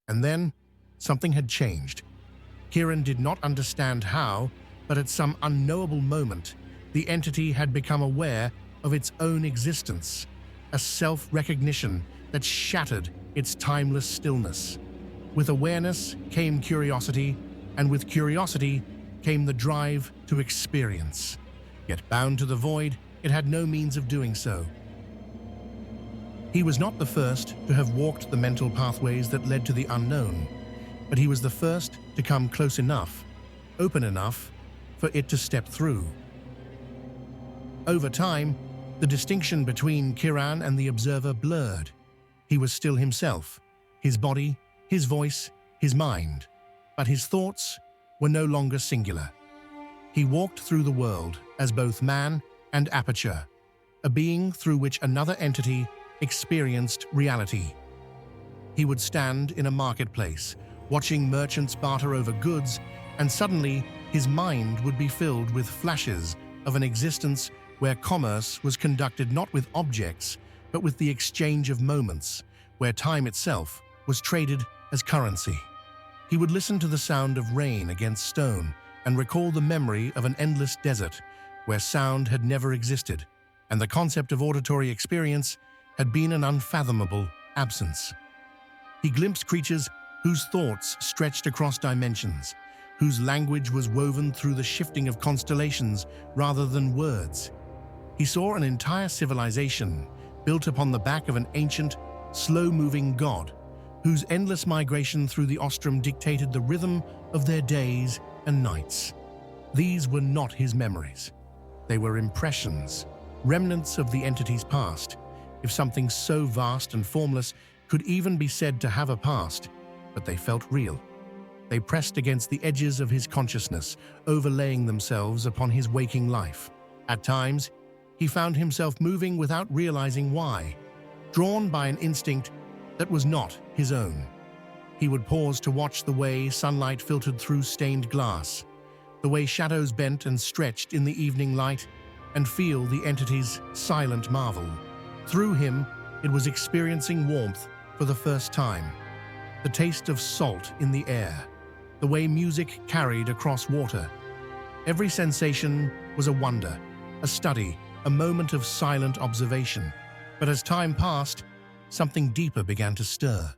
And then, something had changed. Kiran did not understand how, but at some unknowable moment, the entity had become aware of its own existence, a self-recognition that shattered its timeless stillness. With awareness came curiosity, and with curiosity came the drive to experience. Yet bound to the void, it had no means of doing so. He was not the first to have walked the mental pathways that led to the unknown, but he was the first to come close enough, open enough, for it to step through. Over time, the distinction between Kiran and the observer blurred. He was still himself, his body, his voice, his mind, but his thoughts were no longer singular. He walked through the world as both man and aperture, a being through which another entity experienced reality. He would stand in a marketplace, watching merchants barter over goods, and suddenly his mind would be filled with flashes of an existence where commerce was conducted not with objects, but with the exchange of moments, where time itself was traded as currency. He would listen to the sound of rain against stone and recall the memory of an endless desert where sound had never existed, and the concept of auditory experience had been an unfathomable absence. He glimpsed creatures whose thoughts stretched across dimensions, whose language was woven through the shifting of constellations rather than words. He saw an entire civilization built upon the back of an ancient, slow-moving god, whose endless migration through the Ostrom dictated the rhythm of their days and nights. These were not his memories. They were impressions, remnants of the entity's past, if something so vast and formless could even be said to have a past, but they felt real. They pressed against the edges of his consciousness, overlaying themselves upon his waking life. At times, he found himself moving without realizing why, drawn by an instinct that was not his own. He would pause to watch the way sunlight filtered through stained glass, the way shadows bent and stretched in the evening light, and feel the entity's silent marvel. Through him, it was experiencing warmth for the first time, the taste of salt in the air, the way music carried across water. Every sensation was a wonder, a study, a moment of silent observation. But as time passed, something deeper began to stir.